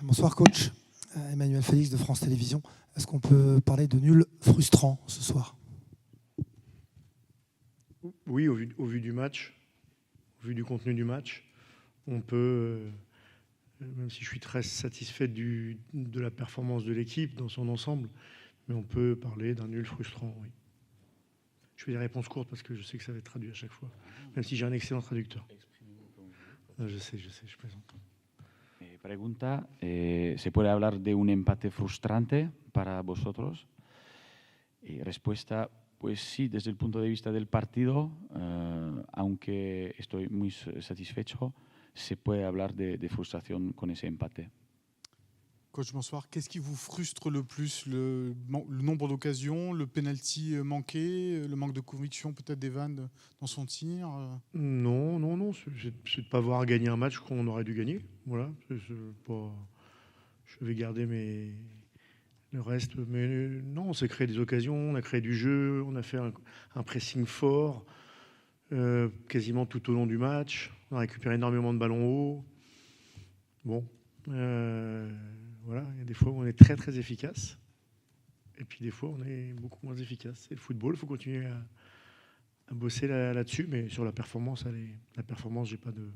Bonsoir coach, Emmanuel Félix de France Télévisions. Est-ce qu'on peut parler de nul frustrant ce soir? Oui, au vu du match, au vu du contenu du match, on peut, même si je suis très satisfait de la performance de l'équipe dans son ensemble, mais on peut parler d'un nul frustrant, oui. Je fais des réponses courtes parce que je sais que ça va être traduit à chaque fois, même si j'ai un excellent traducteur. Je sais, je plaisante. Pregunta, ¿se puede hablar de un empate frustrante para vosotros? Respuesta, pues sí, desde el punto de vista del partido, aunque estoy muy satisfecho, se puede hablar de frustración con ese empate. Coach, bonsoir. Qu'est-ce qui vous frustre le plus? Le nombre d'occasions, le penalty manqué, le manque de conviction peut-être d'Evan dans son tir? Non. C'est de ne pas avoir gagné un match qu'on aurait dû gagner. Voilà. Je vais garder le reste. Mais non, on s'est créé des occasions, on a créé du jeu, on a fait un pressing fort quasiment tout au long du match. On a récupéré énormément de ballons hauts. Bon. Voilà, il y a des fois où on est très très efficace et puis des fois on est beaucoup moins efficace. C'est le football, il faut continuer à bosser là-dessus, mais sur la performance, j'ai pas de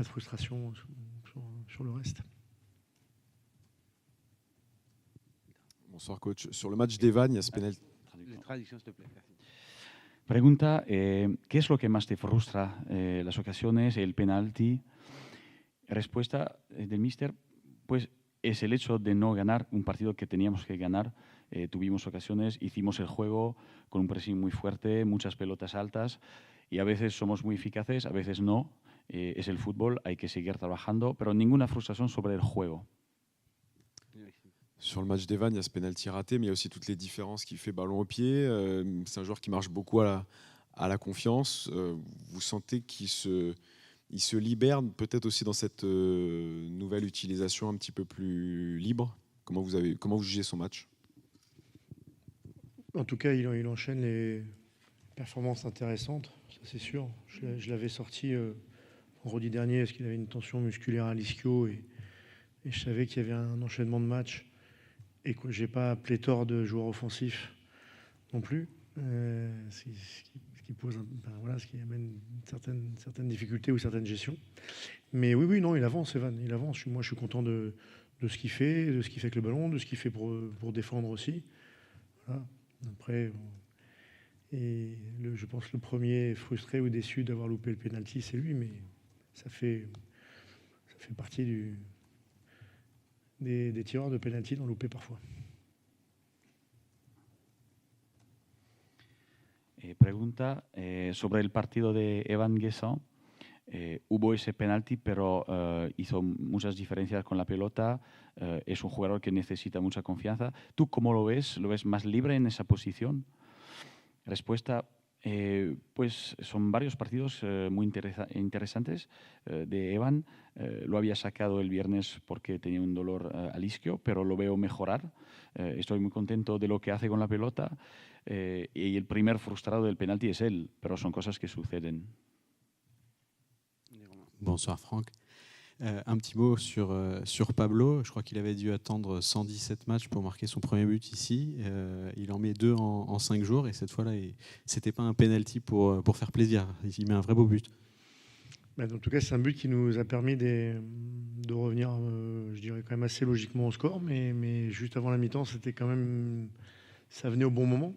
frustration sur le reste. Bonsoir coach. Sur le match d'Evan, il y a ce penalty. Traducción, s'il te plaît. Pregunta, ¿qué es lo que más te frustra? Las ocasiones, el penalti. Respuesta del míster, pues es el hecho de no ganar un partido que teníamos que ganar. Tuvimos ocasiones, hicimos el juego con un pressing muy fuerte, muchas pelotas altas y a veces somos muy eficaces, a veces no. Es el fútbol, hay que seguir trabajando, pero ninguna frustración sobre el juego. Sur le match d'Evan, il y a ce penalty raté, mais il y a aussi toutes les différences qu'il fait ballon au pied. C'est un joueur qui marche beaucoup à la confiance. Vous sentez qu'il se libère peut-être aussi dans cette nouvelle utilisation un petit peu plus libre. Comment vous jugez son match? En tout cas, il enchaîne les performances intéressantes, ça c'est sûr. Je l'avais sorti vendredi dernier parce qu'il avait une tension musculaire à l'ischio et je savais qu'il y avait un enchaînement de matchs et que j'ai pas pléthore de joueurs offensifs non plus. Ce qui pose, ce qui amène certaines difficultés ou certaines gestions. Mais oui, non, il avance, Evan, il avance. Moi, je suis content de ce qu'il fait, de ce qu'il fait avec le ballon, de ce qu'il fait pour défendre aussi. Voilà. Après, je pense que le premier frustré ou déçu d'avoir loupé le penalty, c'est lui, mais ça fait partie des tireurs de penalty d'en louper parfois. Pregunta sobre el partido de Evan Guessant. Hubo ese penalti, pero hizo muchas diferencias con la pelota. Es un jugador que necesita mucha confianza. ¿Tú cómo lo ves? ¿Lo ves más libre en esa posición? Respuesta, pues son varios partidos muy interesantes de Evan. Lo había sacado el viernes porque tenía un dolor al isquio, pero lo veo mejorar. Estoy muy contento de lo que hace con la pelota. Y el primer frustrado del penalti es él, pero son cosas que suceden. Bonsoir Franck. Un petit mot sur Pablo. Je crois qu'il avait dû attendre 117 matchs pour marquer son premier but ici. Il en met 2 en 5 jours et cette fois-là, c'était pas un penalty pour faire plaisir. Il met un vrai beau but. En tout cas, c'est un but qui nous a permis de revenir, je dirais quand même assez logiquement au score, mais juste avant la mi-temps, c'était quand même, ça venait au bon moment.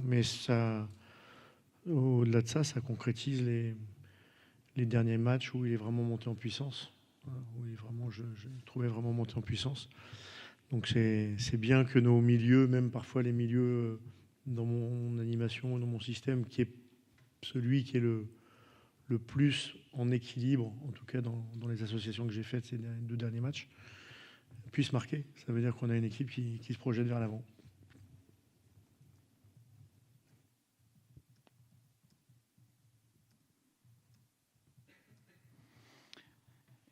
Mais ça, au-delà de ça, ça concrétise les derniers matchs où il est vraiment monté en puissance, où je le trouvais vraiment monté en puissance. Donc c'est bien que nos milieux, même parfois les milieux dans mon animation, dans mon système, qui est celui qui est le plus en équilibre, en tout cas dans les associations que j'ai faites ces 2 derniers matchs, puisse marquer. Ça veut dire qu'on a une équipe qui se projette vers l'avant.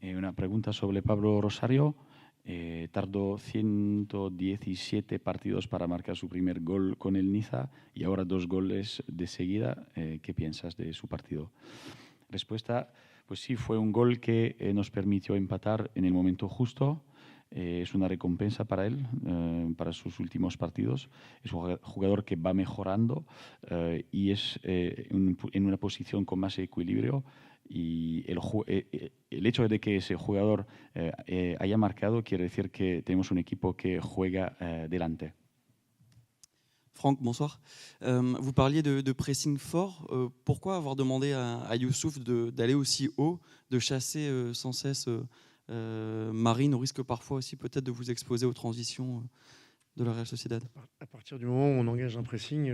Una pregunta sobre Pablo Rosario. Tardó 117 partidos para marcar su primer gol con el Niza y ahora 2 goles de seguida. ¿Qué piensas de su partido? Respuesta, Pues sí, fue un gol que nos permitió empatar en el momento justo. Es una recompensa para él, para sus últimos partidos. Es un jugador que va mejorando y es en una posición con más equilibrio. Y el hecho de que ese jugador haya marcado quiere decir que tenemos un equipo que juega delante. Franck, bonsoir. Vous parliez de pressing fort. Pourquoi avoir demandé à Youssouf d'aller aussi haut, de chasser sans cesse Marine, au risque parfois aussi peut-être de vous exposer aux transitions de la Real Sociedad? À partir du moment où on engage un pressing,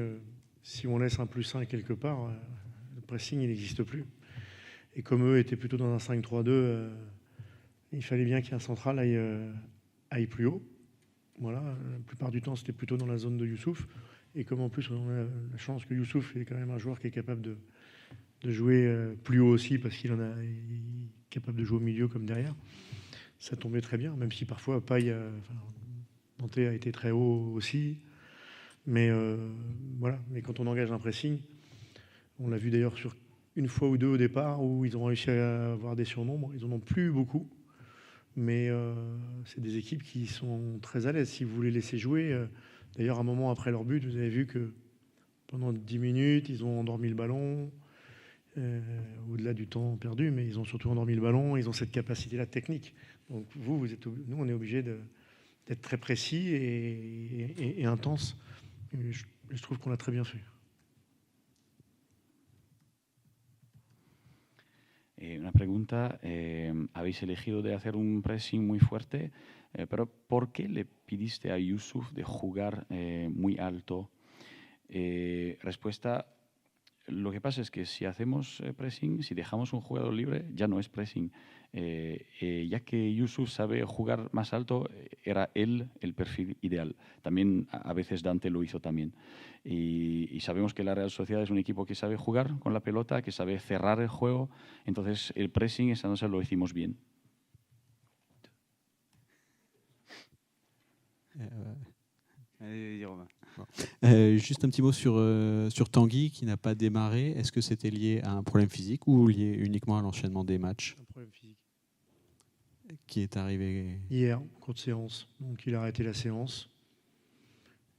si on laisse un +1 quelque part, le pressing il n'existe plus. Et comme eux étaient plutôt dans un 5-3-2, il fallait bien qu'un central aille plus haut. Voilà, la plupart du temps c'était plutôt dans la zone de Youssouf. Et comme en plus on a la chance que Youssouf est quand même un joueur qui est capable de jouer plus haut aussi, parce qu'il est capable de jouer au milieu comme derrière, ça tombait très bien, même si parfois Paille, Dante a été très haut aussi. Mais voilà, mais quand on engage un pressing, on l'a vu d'ailleurs sur une fois ou deux au départ où ils ont réussi à avoir des surnombres. Ils n'en ont plus beaucoup, mais c'est des équipes qui sont très à l'aise. Si vous les laissez jouer, d'ailleurs un moment après leur but, vous avez vu que pendant 10 minutes, ils ont endormi le ballon, au-delà du temps perdu, mais ils ont surtout endormi le ballon, ils ont cette capacité-là technique. Donc nous, on est obligé d'être très précis et intense. Et je trouve qu'on l'a très bien fait. Una pregunta, habéis elegido de hacer un pressing muy fuerte, pero ¿por qué le pidiste a Youssouf de jugar muy alto? Respuesta, lo que pasa es que si hacemos pressing, si dejamos un jugador libre, ya no es pressing. Ya que Youssouf sabe jugar más alto, era él el perfil ideal. También a veces Dante lo hizo también. Y sabemos que la Real Sociedad es un equipo que sabe jugar con la pelota, que sabe cerrar el juego. Entonces el pressing esa noche lo hicimos bien. Juste un petit mot sur Tanguy qui n'a pas démarré. Est-ce que c'était lié à un problème physique ou lié uniquement à l'enchaînement des matchs Un problème physique. Qui est arrivé Hier, courte séance. Donc il a arrêté la séance.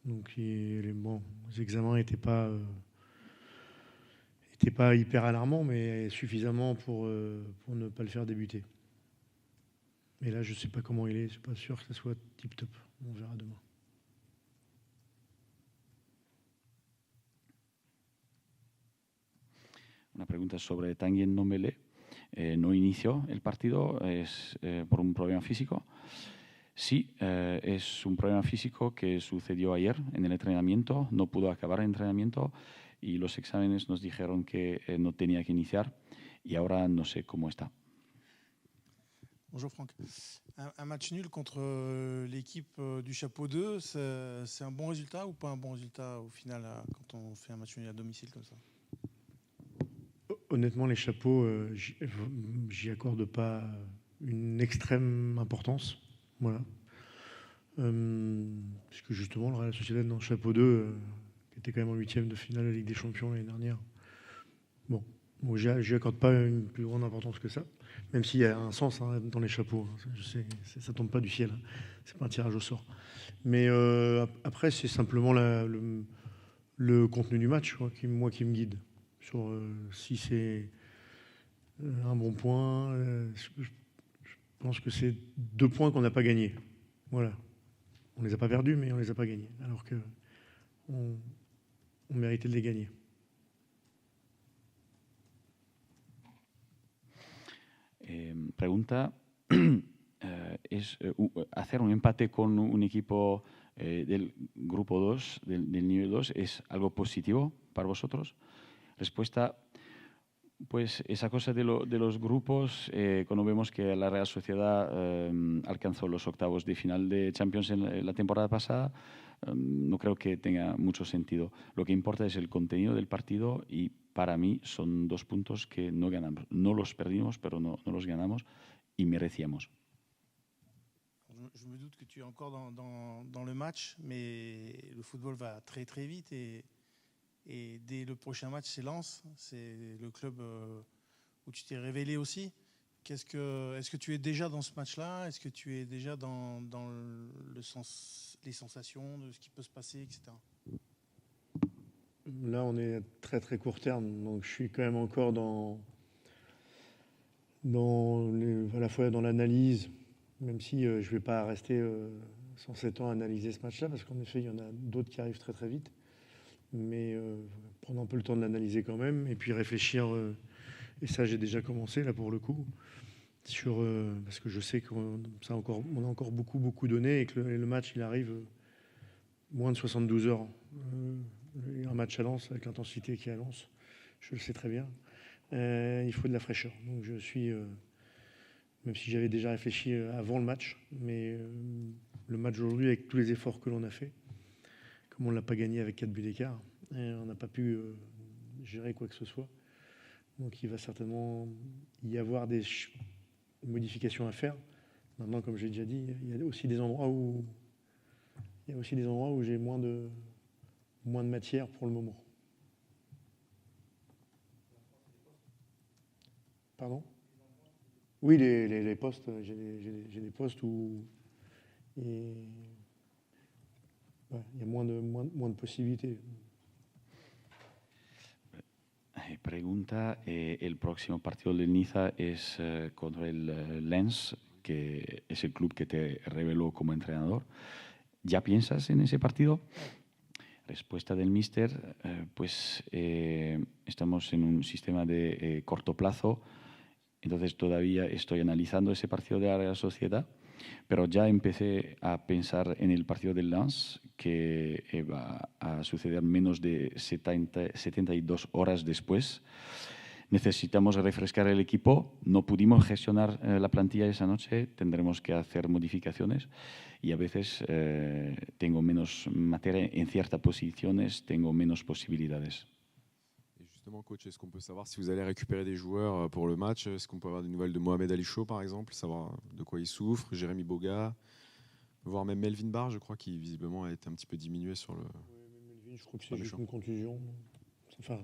Donc les examens n'étaient pas hyper alarmants, mais suffisamment pour ne pas le faire débuter. Mais là, je ne sais pas comment il est. Je ne suis pas sûr que ça soit tip-top. On verra demain. Una pregunta sobre Tanguy Ndombele. No inició el partido por un problema físico. Sí, es un problema físico que sucedió ayer en el entrenamiento. No pudo acabar el entrenamiento y los exámenes nos dijeron que no tenía que iniciar y ahora no sé cómo está. Bonjour Franck. Un match nul contre l'équipe du Chapeau 2, c'est un bon résultat ou pas un bon résultat au final quand on fait un match nul à domicile comme ça? Honnêtement, les chapeaux, j'y accorde pas une extrême importance. Voilà. Parce que justement, le Real Sociedad dans le Chapeau 2, qui était quand même en 8e de finale de la Ligue des Champions l'année dernière, bon j'y accorde pas une plus grande importance que ça, même s'il y a un sens dans les chapeaux. Je sais, ça tombe pas du ciel. C'est pas un tirage au sort. Mais après, c'est simplement le contenu du match qui me guide. Sur si c'est un bon point, je pense que c'est 2 points qu'on n'a pas gagnés. Voilà. On ne les a pas perdus, mais on ne les a pas gagnés. Alors qu'on méritait de les gagner. Pregunta, ¿es hacer un empate con un equipo del grupo 2, del nivel 2, es algo positivo para vosotros? Respuesta, pues esa cosa de los grupos, cuando vemos que la Real Sociedad alcanzó los octavos de final de Champions en la temporada pasada, no creo que tenga mucho sentido. Lo que importa es el contenido del partido y para mí son 2 puntos que no ganamos. No los perdimos, pero no los ganamos y merecíamos. Je me doute que tu es encore dans le match, mais le football va très très vite et dès le prochain match, c'est Lens, c'est le club où tu t'es révélé aussi. Est-ce que tu es déjà dans ce match-là? Est-ce que tu es déjà dans les sensations de ce qui peut se passer, etc. Là, on est à très très court terme, donc je suis quand même encore à la fois dans l'analyse, même si je ne vais pas rester 107 ans à analyser ce match-là, parce qu'en effet, il y en a d'autres qui arrivent très très vite. Mais prendre un peu le temps de l'analyser quand même, et puis réfléchir, et ça j'ai déjà commencé là pour le coup, parce que je sais qu'on a encore beaucoup donné, et que le match il arrive moins de 72 heures. Un match à Lens, avec l'intensité qui est à Lens, je le sais très bien, il faut de la fraîcheur. Donc je suis, même si j'avais déjà réfléchi avant le match, mais le match aujourd'hui, avec tous les efforts que l'on a fait, comme on ne l'a pas gagné avec 4 buts d'écart, on n'a pas pu gérer quoi que ce soit. Donc il va certainement y avoir des modifications à faire. Maintenant, comme j'ai déjà dit, il y a aussi des endroits où j'ai moins de matière pour le moment. Pardon? Oui, les postes, j'ai des postes où il y a moins de possibilités. Pregunta, el próximo partido del Niza es contra el Lens, que es el club que te reveló como entrenador. ¿Ya piensas en ese partido? Respuesta del míster, pues estamos en un sistema de corto plazo, entonces todavía estoy analizando ese partido de la Real Sociedad, pero ya empecé a pensar en el partido del Lens, que va a suceder menos de 72 horas después. Necesitamos refrescar el equipo, no pudimos gestionar la plantilla esa noche, tendremos que hacer modificaciones y a veces tengo menos materia en ciertas posiciones, tengo menos posibilidades. Et justement, coach, est-ce qu'on peut savoir si vous allez récupérer des joueurs pour le match? Est-ce qu'on peut avoir des nouvelles de Mohamed Ali Chaud, par exemple, savoir de quoi il souffre, Jérémy Boga, voire même Melvin Barr, je crois, qui visiblement a été un petit peu diminué sur le... Melvin, je crois que c'est juste une contusion. Enfin,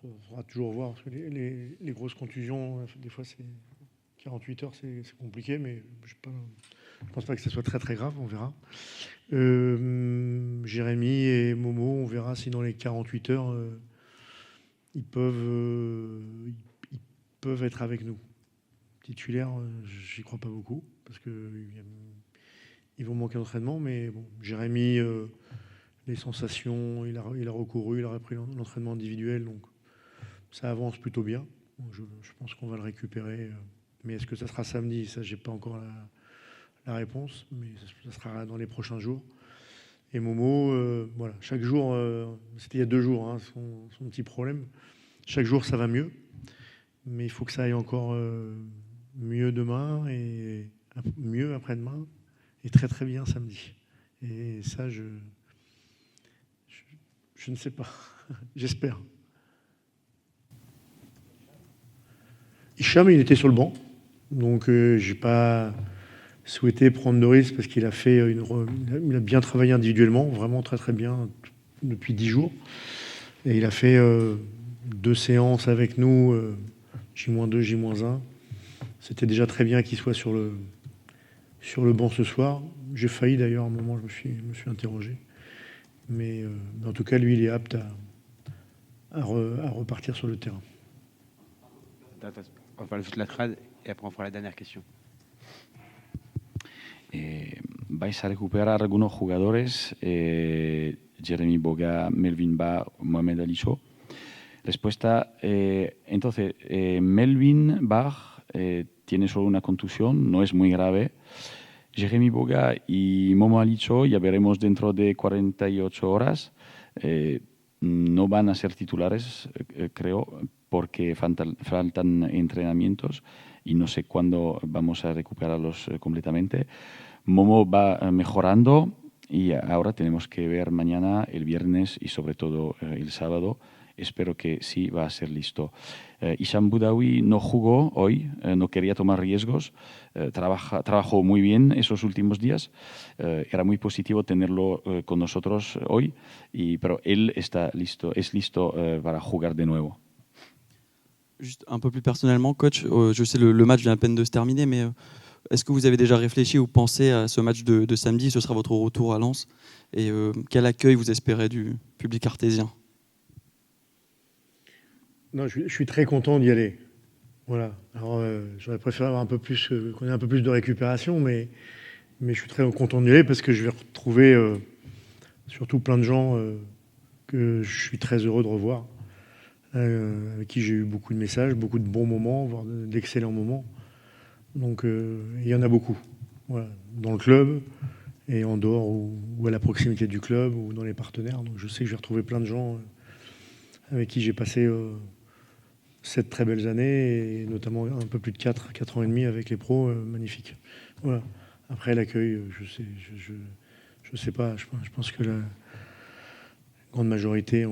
il faudra toujours voir, parce que les grosses contusions, des fois, c'est 48 heures, c'est compliqué, mais je ne pense pas que ce soit très très grave, on verra. Jérémy et Momo, on verra si dans les 48 heures, ils peuvent être avec nous. Titulaires, j'y crois pas beaucoup, parce qu'ils vont manquer d'entraînement, mais bon, Jérémy, les sensations, il a recouru, il a repris l'entraînement individuel, donc ça avance plutôt bien. Donc je pense qu'on va le récupérer. Mais est-ce que ça sera samedi? Ça, j'ai pas encore la réponse, mais ça sera dans les prochains jours. Et Momo, voilà, chaque jour, c'était il y a 2 jours, hein, son petit problème. Chaque jour, ça va mieux, mais il faut que ça aille encore mieux demain et mieux après-demain et très très bien samedi. Et ça, je ne sais pas. J'espère. Hicham, il était sur le banc, donc j'ai pas souhaité prendre de risque parce qu'il a fait il a bien travaillé individuellement, vraiment très très bien depuis 10 jours. Et il a fait 2 séances avec nous, J-2, J-1. C'était déjà très bien qu'il soit sur le banc ce soir. J'ai failli d'ailleurs, à un moment, je me suis interrogé. Mais en tout cas, lui, il est apte à repartir sur le terrain. On va faire le foot latéral et après on fera la dernière question. Vais a recuperar algunos jugadores, Jérémy Boga, Melvin Barr, Mohamed Ali Chaud. Respuesta, entonces, Melvin Barr tiene solo una contusión, no es muy grave. Jérémy Boga y Momo Ali Chaud ya veremos dentro de 48 horas. No van a ser titulares, creo, porque faltan entrenamientos y no sé cuándo vamos a recuperarlos completamente. Momo va mejorando y ahora tenemos que ver mañana, el viernes y sobre todo el sábado. Espero que sí va a ser listo. Hicham Boudaoui no jugó hoy, no quería tomar riesgos. Trabajó muy bien esos últimos días. Era muy positivo tenerlo con nosotros hoy, pero él está listo, es listo para jugar de nuevo. Juste un peu plus personnellement, coach, je sais le match vient à peine de se terminer, mais est-ce que vous avez déjà réfléchi ou pensé à ce match de samedi? Ce sera votre retour à Lens. Et quel accueil vous espérez du public artésien? Non, je suis très content d'y aller. Voilà. Alors, j'aurais préféré avoir qu'on ait un peu plus de récupération, mais je suis très content d'y aller parce que je vais retrouver surtout plein de gens que je suis très heureux de revoir, avec qui j'ai eu beaucoup de messages, beaucoup de bons moments, voire d'excellents moments. Donc, il y en a beaucoup. Voilà. Dans le club et en dehors ou à la proximité du club ou dans les partenaires. Donc, je sais que je vais retrouver plein de gens avec qui j'ai passé 7 très belles années, et notamment un peu plus de 4 ans et demi avec les pros, magnifiques. Voilà. Après, l'accueil, je sais pas. Je pense que la grande majorité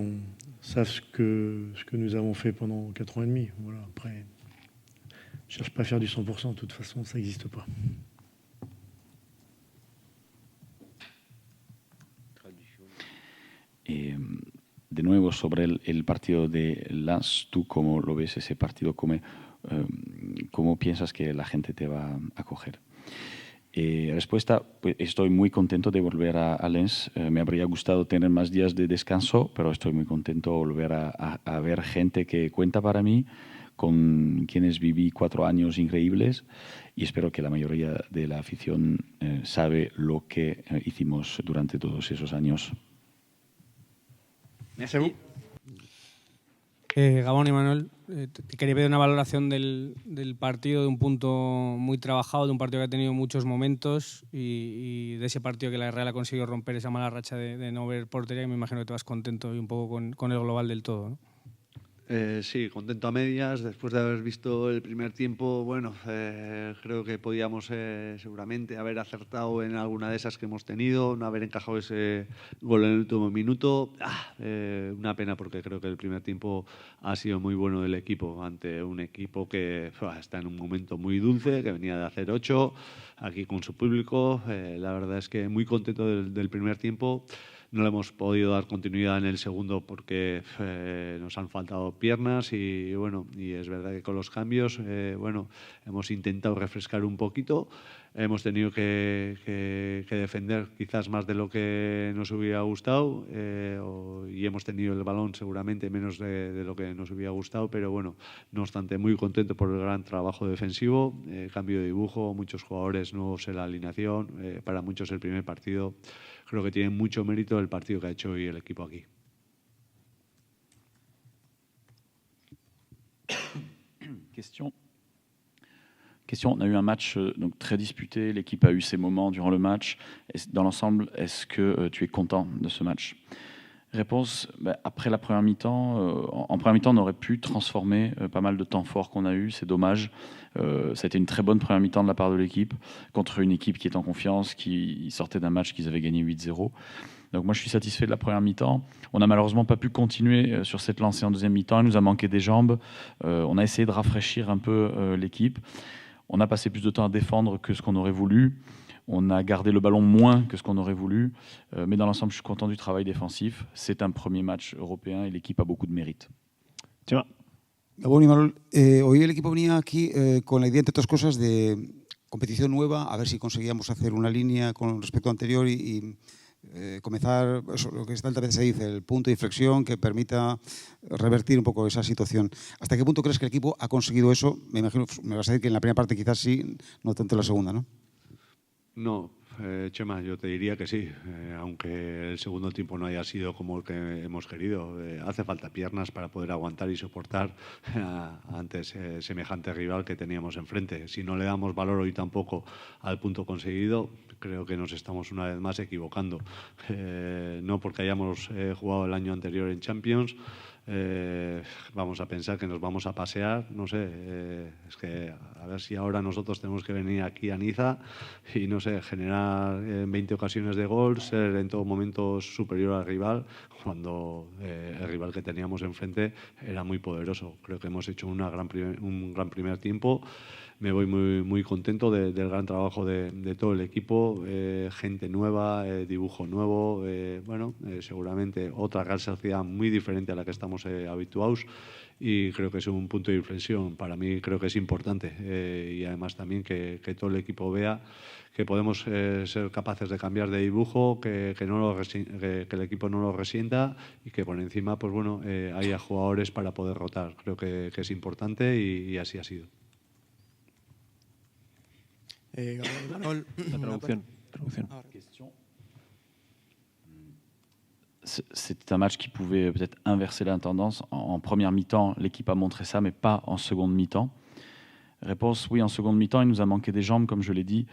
savent ce que nous avons fait pendant 4 ans et demi. Voilà. Après, je cherche pas à faire du 100%, de toute façon, ça n'existe pas. De nuevo, sobre el partido de Lens, ¿tú cómo lo ves ese partido? ¿Cómo piensas que la gente te va a acoger? Respuesta, pues estoy muy contento de volver a Lens. Me habría gustado tener más días de descanso, pero estoy muy contento de volver a ver gente que cuenta para mí, con quienes viví 4 años increíbles, y espero que la mayoría de la afición sabe lo que hicimos durante todos esos años. Merci a vous. Gabón y Manuel, te quería pedir una valoración del partido, de un punto muy trabajado, de un partido que ha tenido muchos momentos y de ese partido que la Real ha conseguido romper esa mala racha de no ver portería, y me imagino que te vas contento y un poco con el global del todo, ¿no? Sí, contento a medias. Después de haber visto el primer tiempo, bueno, creo que podíamos seguramente haber acertado en alguna de esas que hemos tenido, no haber encajado ese gol en el último minuto. Una pena, porque creo que el primer tiempo ha sido muy bueno del equipo, ante un equipo que está en un momento muy dulce, que venía de hacer 8, aquí con su público. La verdad es que muy contento del primer tiempo. No le hemos podido dar continuidad en el segundo porque nos han faltado piernas y bueno, y es verdad que con los cambios hemos intentado refrescar un poquito. Hemos tenido que defender quizás más de lo que nos hubiera gustado y hemos tenido el balón seguramente menos de lo que nos hubiera gustado, pero bueno, no obstante, muy contento por el gran trabajo defensivo, cambio de dibujo, muchos jugadores nuevos en la alineación, para muchos el primer partido. Creo que tiene mucho mérito el partido que ha hecho hoy el equipo aquí. Question, on a eu un match donc très disputé, l'équipe a eu ses moments durant le match. Dans l'ensemble, est-ce que tu es content de ce match? Réponse, après la première mi-temps, en première mi-temps, on aurait pu transformer pas mal de temps fort qu'on a eu, c'est dommage. Ça a été une très bonne première mi-temps de la part de l'équipe, contre une équipe qui est en confiance, qui sortait d'un match qu'ils avaient gagné 8-0. Donc moi, je suis satisfait de la première mi-temps. On n'a malheureusement pas pu continuer sur cette lancée en deuxième mi-temps, il nous a manqué des jambes. On a essayé de rafraîchir un peu l'équipe. On a passé plus de temps à défendre que ce qu'on aurait voulu. On a gardé le ballon moins que ce qu'on aurait voulu, mais dans l'ensemble, je suis content du travail défensif. C'est un premier match européen et l'équipe a beaucoup de mérite. Tu vois. Bueno, y Manuel, hoy el equipo venía aquí con la idea, entre otras cosas, de competición nueva, a ver si conseguíamos hacer una línea con respecto al anterior y comenzar, eso, lo que tal vez se dice, el punto de inflexión que permita revertir un poco esa situación. ¿Hasta qué punto crees que el equipo ha conseguido eso? Me imagino, me vas a decir que en la primera parte quizás sí, no tanto en la segunda, ¿no? No, Chema, yo te diría que sí, aunque el segundo tiempo no haya sido como el que hemos querido. Hace falta piernas para poder aguantar y soportar ante semejante rival que teníamos enfrente. Si no le damos valor hoy tampoco al punto conseguido, creo que nos estamos una vez más equivocando. No porque hayamos jugado el año anterior en Champions, vamos a pensar que nos vamos a pasear, no sé, es que a ver si ahora nosotros tenemos que venir aquí a Niza y no sé, generar 20 ocasiones de gol, ser en todo momento superior al rival, cuando el rival que teníamos enfrente era muy poderoso. Creo que hemos hecho un gran primer tiempo. me voy muy contento del gran trabajo de todo el equipo, gente nueva, dibujo nuevo, seguramente otra gran sociedad muy diferente a la que estamos habituados, y creo que es un punto de inflexión. Para mí creo que es importante, y además también que todo el equipo vea que podemos ser capaces de cambiar de dibujo, que el equipo no lo resienta, y que por encima pues bueno, haya jugadores para poder rotar. Creo que es importante, y así ha sido. Manuel, Traducción. C'était un match qui pouvait peut-être inverser la tendance. En première mi-temps, l'équipe a montré ça, mais pas en seconde mi-temps. Réponse, oui, en seconde mi-temps, il nous a manqué des jambes, comme je l'ai dit.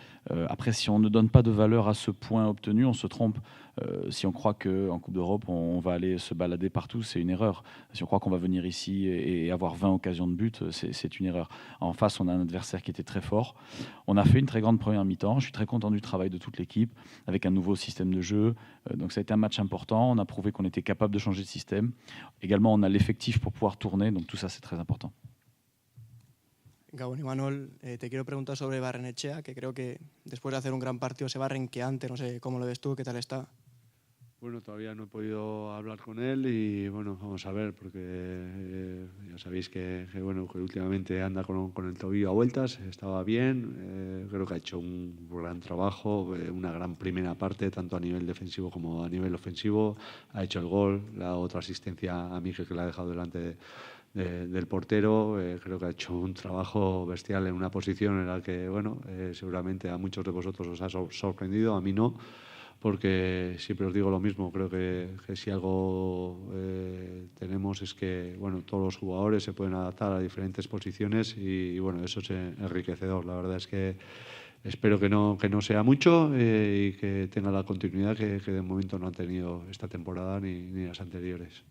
Après, si on ne donne pas de valeur à ce point obtenu, on se trompe. Si on croit qu'en Coupe d'Europe, on va aller se balader partout, c'est une erreur. Si on croit qu'on va venir ici et avoir 20 occasions de but, c'est une erreur. En face, on a un adversaire qui était très fort. On a fait une très grande première mi-temps. Je suis très content du travail de toute l'équipe, avec un nouveau système de jeu. Donc ça a été un match important. On a prouvé qu'on était capable de changer de système. Également, on a l'effectif pour pouvoir tourner. Donc tout ça, c'est très important. Gabón y Manuel, te quiero preguntar sobre Barrenechea, que creo que después de hacer un gran partido se va renqueante, no sé cómo lo ves tú, qué tal está. Bueno, todavía no he podido hablar con él, y bueno, vamos a ver, porque ya sabéis que últimamente anda con el tobillo a vueltas. Estaba bien, creo que ha hecho un gran trabajo, una gran primera parte, tanto a nivel defensivo como a nivel ofensivo. Ha hecho el gol, la otra asistencia a Miguel, que la ha dejado delante del portero. Creo que ha hecho un trabajo bestial en una posición en la que seguramente a muchos de vosotros os ha sorprendido, a mí no, porque siempre os digo lo mismo. Creo que si algo tenemos es que todos los jugadores se pueden adaptar a diferentes posiciones, y eso es enriquecedor. La verdad es que espero que no sea mucho, y que tenga la continuidad que de momento no han tenido esta temporada ni las anteriores.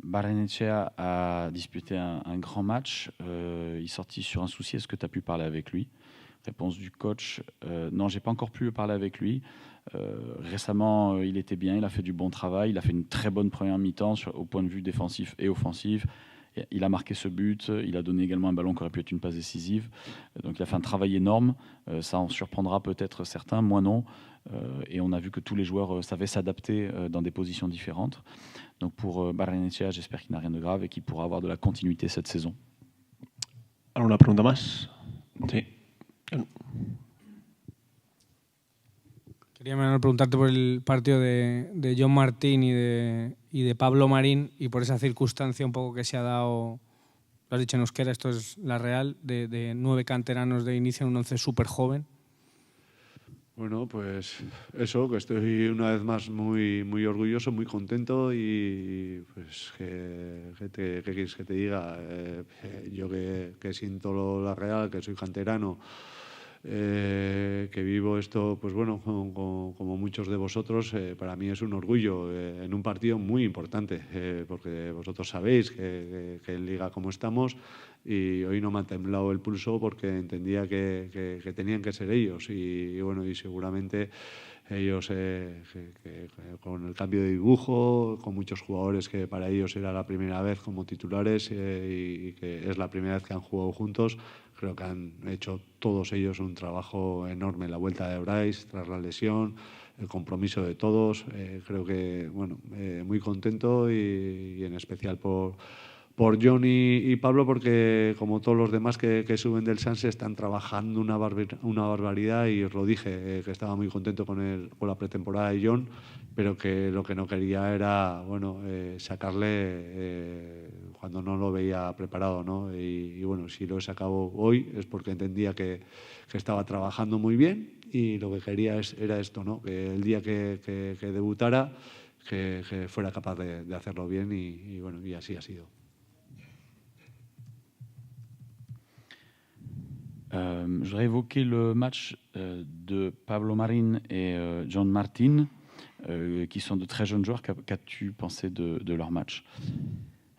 Barrenechea a disputé un grand match. Il est sorti sur un souci. Est-ce que tu as pu parler avec lui? Réponse du coach, non, j'ai pas encore pu parler avec lui. Récemment, il était bien, il a fait du bon travail, il a fait une très bonne première mi-temps au point de vue défensif et offensif. Il a marqué ce but, il a donné également un ballon qui aurait pu être une passe décisive. Donc il a fait un travail énorme. Ça en surprendra peut-être certains, moi non. Et on a vu que tous les joueurs savaient s'adapter dans des positions différentes. Donc pour Barrenechea, j'espère qu'il n'a rien de grave et qu'il pourra avoir de la continuité cette saison. ¿Alguna pregunta más? Sí. Quería, Manuel, preguntarte por el partido de John Martín y de Pablo Marín, y por esa circunstancia un poco que se ha dado, lo has dicho en euskera, esto es la real, de 9 canteranos de inicio en un 11 súper joven. Bueno, pues eso, que estoy una vez más muy orgulloso, muy contento, y pues ¿qué quieres que te diga? Yo que siento la real, que soy canterano, que vivo esto, pues como muchos de vosotros, para mí es un orgullo en un partido muy importante, porque vosotros sabéis que en Liga como estamos, y hoy no me ha temblado el pulso porque entendía que tenían que ser ellos, y seguramente ellos con el cambio de dibujo, con muchos jugadores que para ellos era la primera vez como titulares, y que es la primera vez que han jugado juntos. Creo que han hecho todos ellos un trabajo enorme. La vuelta de Bryce tras la lesión, el compromiso de todos. Creo que muy contento, y en especial por John y Pablo, porque como todos los demás que suben del Sanse están trabajando una barbaridad, y os lo dije, que estaba muy contento con la pretemporada de John, pero que lo que no quería era sacarle cuando no lo veía preparado, ¿no? Y si lo he sacado hoy es porque entendía que estaba trabajando muy bien, y lo que quería era esto, ¿no? Que el día que debutara, que fuera capaz de hacerlo bien, y así ha sido. Je voudrais évoquer le match de Pablo Marín et John Martín, qui sont de très jeunes joueurs. Qu'as-tu pensé de leur match?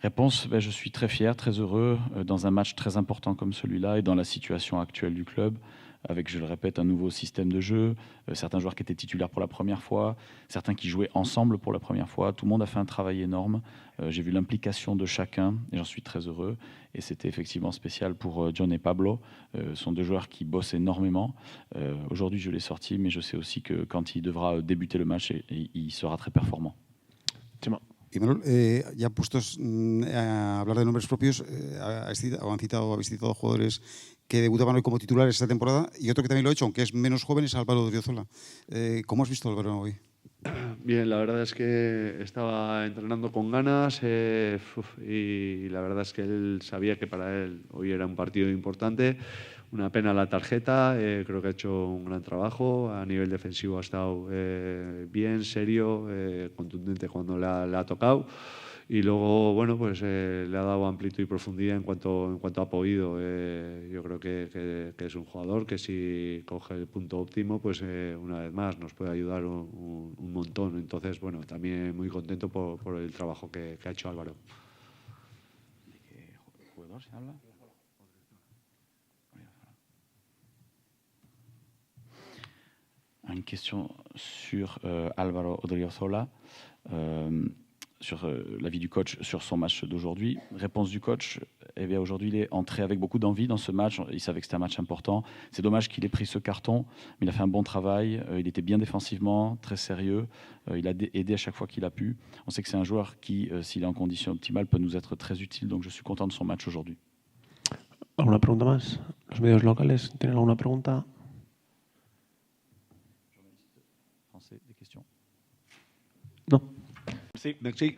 Réponse, je suis très fier, très heureux dans un match très important comme celui-là et dans la situation actuelle du club. avec, je le répète, un nouveau système de jeu, certains joueurs qui étaient titulaires pour la première fois, certains qui jouaient ensemble pour la première fois. Tout le monde a fait un travail énorme. J'ai vu l'implication de chacun et j'en suis très heureux. Et c'était effectivement spécial pour John et Pablo. Ce sont deux joueurs qui bossent énormément. Aujourd'hui, je l'ai sorti, mais je sais aussi que quand il devra débuter le match, il sera très performant. Y Manuel, ya puestos a hablar de nombres propios, habéis citado jugadores que debutaban hoy como titulares esta temporada y otro que también lo ha hecho, aunque es menos joven, es Álvaro Odriozola. ¿Cómo has visto a Álvaro hoy? Bien, la verdad es que estaba entrenando con ganas y la verdad es que él sabía que para él hoy era un partido importante. Una pena la tarjeta, creo que ha hecho un gran trabajo. A nivel defensivo ha estado bien, serio, contundente cuando le ha tocado. Y luego, bueno, pues le ha dado amplitud y profundidad en cuanto ha podido. Yo creo que es un jugador que si coge el punto óptimo, pues una vez más nos puede ayudar un montón. Entonces, bueno, también muy contento por el trabajo que ha hecho Álvaro. ¿De qué jugador se habla? Une question sur Álvaro Odriozola, sur l'avis du coach sur son match d'aujourd'hui. Réponse du coach, eh bien aujourd'hui il est entré avec beaucoup d'envie dans ce match, il savait que c'était un match important. C'est dommage qu'il ait pris ce carton, mais il a fait un bon travail, il était bien défensivement, très sérieux, il a aidé à chaque fois qu'il a pu. On sait que c'est un joueur qui, s'il est en condition optimale, peut nous être très utile, donc je suis content de son match aujourd'hui. ¿Alguna pregunta más? ¿Los medios locales tienen alguna pregunta? Des questions? Non. Merci.